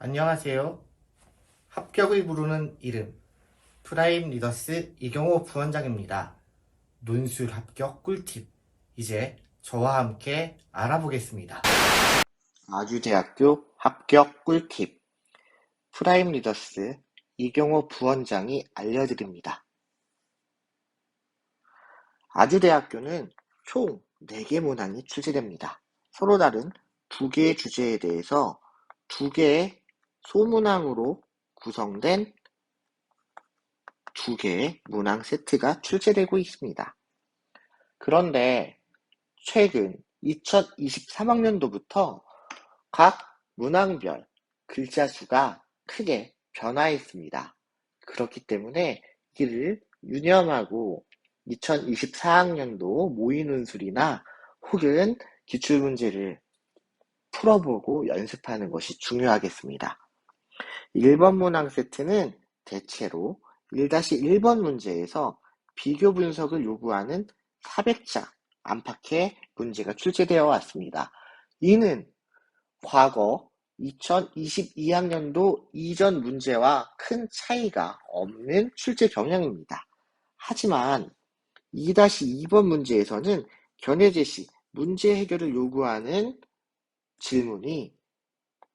안녕하세요. 합격을 부르는 이름 프라임 리더스 이경호 부원장입니다. 논술 합격 꿀팁 이제 저와 함께 알아보겠습니다. 아주대학교 합격 꿀팁 프라임 리더스 이경호 부원장이 알려드립니다. 아주대학교는 총 4개 문항이 출제됩니다. 서로 다른 2개의 주제에 대해서 2개의 소문항으로 구성된 2개의 문항 세트가 출제되고 있습니다. 그런데 최근 2023학년도부터 각 문항별 글자 수가 크게 변화했습니다. 그렇기 때문에 이를 유념하고 2024학년도 모의논술이나 혹은 기출문제를 풀어보고 연습하는 것이 중요하겠습니다. 1번 문항 세트는 대체로 1-1번 문제에서 비교 분석을 요구하는 400자 안팎의 문제가 출제되어 왔습니다. 이는 과거 2022학년도 이전 문제와 큰 차이가 없는 출제 경향입니다. 하지만 2-2번 문제에서는 견해 제시, 문제 해결을 요구하는 질문이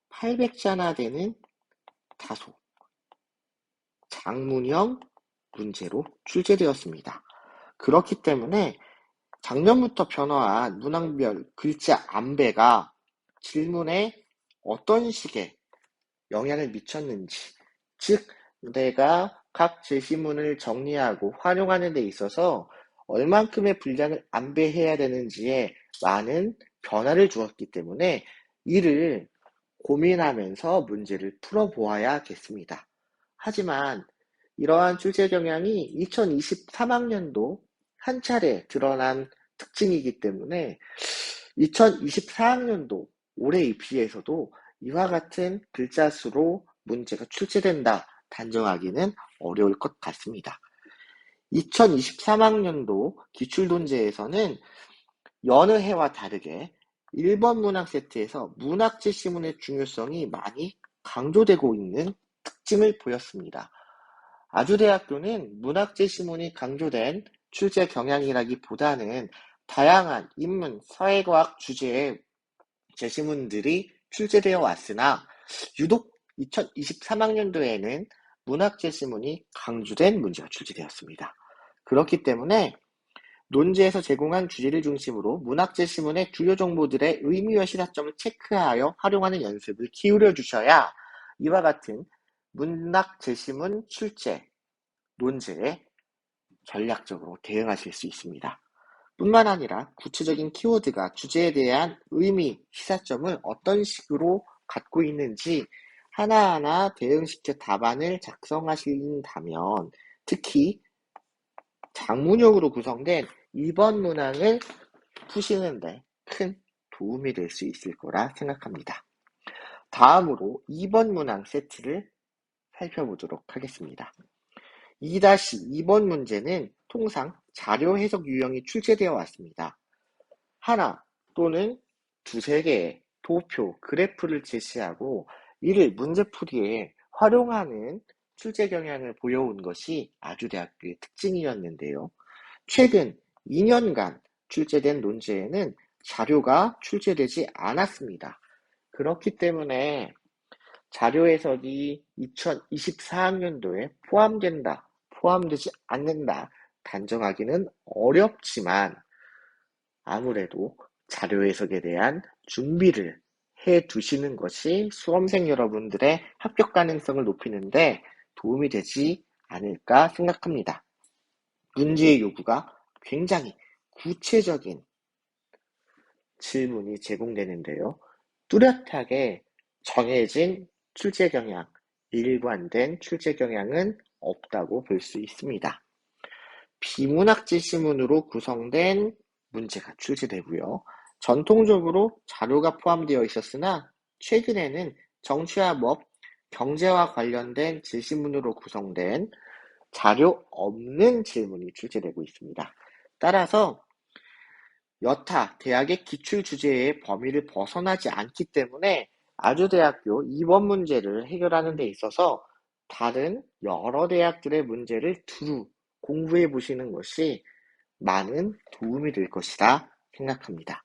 800자나 되는 다소 장문형 문제로 출제되었습니다. 그렇기 때문에 작년부터 변화한 문항별 글자 안배가 질문에 어떤 식의 영향을 미쳤는지, 즉 내가 각 제시문을 정리하고 활용하는 데 있어서 얼만큼의 분량을 안배해야 되는지에 많은 변화를 주었기 때문에 이를 고민하면서 문제를 풀어보아야겠습니다. 하지만 이러한 출제 경향이 2023학년도 한 차례 드러난 특징이기 때문에 2024학년도 올해 입시에서도 이와 같은 글자 수로 문제가 출제된다 단정하기는 어려울 것 같습니다. 2023학년도 기출논제에서는 여느 해와 다르게 1번 문항 세트에서 문학 제시문의 중요성이 많이 강조되고 있는 특징을 보였습니다. 아주대학교는 문학 제시문이 강조된 출제 경향이라기보다는 다양한 인문, 사회과학 주제의 제시문들이 출제되어 왔으나 유독 2023학년도에는 문학 제시문이 강조된 문제가 출제되었습니다. 그렇기 때문에 논제에서 제공한 주제를 중심으로 문학 제시문의 주요 정보들의 의미와 시사점을 체크하여 활용하는 연습을 기울여 주셔야 이와 같은 문학 제시문 출제 논제에 전략적으로 대응하실 수 있습니다. 뿐만 아니라 구체적인 키워드가 주제에 대한 의미, 시사점을 어떤 식으로 갖고 있는지 하나하나 대응시켜 답안을 작성하신다면 특히 장문형으로 구성된 2번 문항을 푸시는데 큰 도움이 될 수 있을 거라 생각합니다. 다음으로 2번 문항 세트를 살펴보도록 하겠습니다. 2-2번 문제는 통상 자료 해석 유형이 출제되어 왔습니다. 하나 또는 두세 개의 도표, 그래프를 제시하고 이를 문제풀이에 활용하는 출제 경향을 보여온 것이 아주대학교의 특징이었는데요. 최근 2년간 출제된 논제에는 자료가 출제되지 않았습니다. 그렇기 때문에 자료 해석이 2024학년도에 포함된다, 포함되지 않는다 단정하기는 어렵지만 아무래도 자료 해석에 대한 준비를 해 두시는 것이 수험생 여러분들의 합격 가능성을 높이는데 도움이 되지 않을까 생각합니다. 문제의 요구가 굉장히 구체적인 질문이 제공되는데요. 뚜렷하게 정해진 출제 경향, 일관된 출제 경향은 없다고 볼 수 있습니다. 비문학 제시문으로 구성된 문제가 출제되고요. 전통적으로 자료가 포함되어 있었으나 최근에는 정치와 법, 경제와 관련된 제시문으로 구성된 자료 없는 질문이 출제되고 있습니다. 따라서 여타 대학의 기출 주제의 범위를 벗어나지 않기 때문에 아주대학교 2번 문제를 해결하는 데 있어서 다른 여러 대학들의 문제를 두루 공부해 보시는 것이 많은 도움이 될 것이라 생각합니다.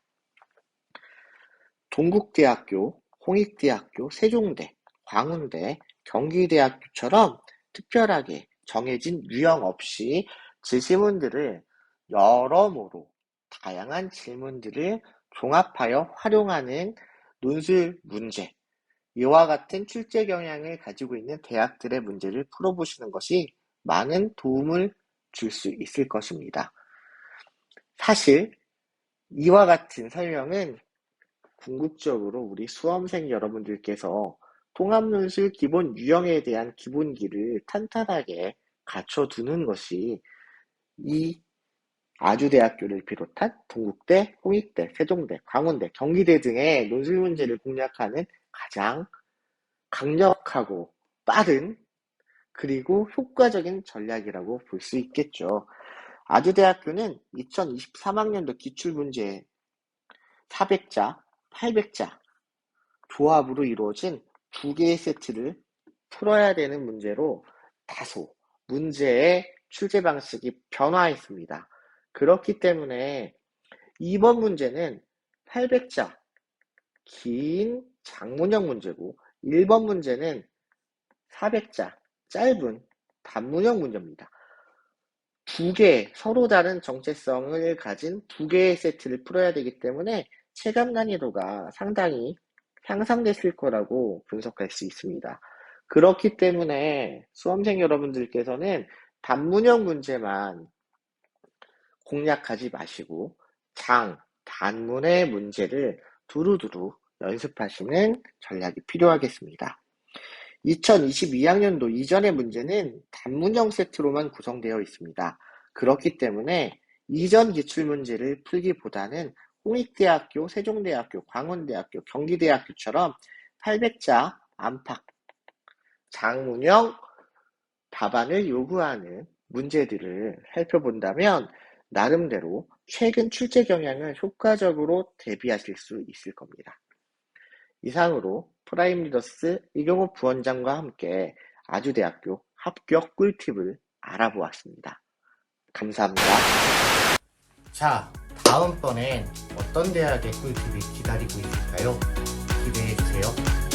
동국대학교, 홍익대학교, 세종대, 광운대, 경기대학교처럼 특별하게 정해진 유형 없이 지시문들을 여러모로 다양한 질문들을 종합하여 활용하는 논술 문제, 이와 같은 출제 경향을 가지고 있는 대학들의 문제를 풀어보시는 것이 많은 도움을 줄 수 있을 것입니다. 사실 이와 같은 설명은 궁극적으로 우리 수험생 여러분들께서 통합논술 기본 유형에 대한 기본기를 탄탄하게 갖춰두는 것이 이 아주대학교를 비롯한 동국대, 홍익대, 세종대, 광운대, 경기대 등의 논술 문제를 공략하는 가장 강력하고 빠른 그리고 효과적인 전략이라고 볼 수 있겠죠. 아주대학교는 2023학년도 기출문제 400자, 800자 조합으로 이루어진 두 개의 세트를 풀어야 되는 문제로 다소 문제의 출제 방식이 변화했습니다. 그렇기 때문에 이번 문제는 800자 긴 장문형 문제고 1번 문제는 400자 짧은 단문형 문제입니다. 두 개 서로 다른 정체성을 가진 두 개의 세트를 풀어야 되기 때문에 체감 난이도가 상당히 향상됐을 거라고 분석할 수 있습니다. 그렇기 때문에 수험생 여러분들께서는 단문형 문제만 공략하지 마시고 단문의 문제를 두루두루 연습하시는 전략이 필요하겠습니다. 2022학년도 이전의 문제는 단문형 세트로만 구성되어 있습니다. 그렇기 때문에 이전 기출문제를 풀기보다는 홍익대학교, 세종대학교, 광운대학교, 경기대학교처럼 800자 안팎 장문형 답안을 요구하는 문제들을 살펴본다면 나름대로 최근 출제 경향을 효과적으로 대비하실 수 있을 겁니다. 이상으로 프라임 리더스 이경호 부원장과 함께 아주대학교 합격 꿀팁을 알아보았습니다. 감사합니다. 자, 다음번엔 어떤 대학의 꿀팁이 기다리고 있을까요? 기대해주세요.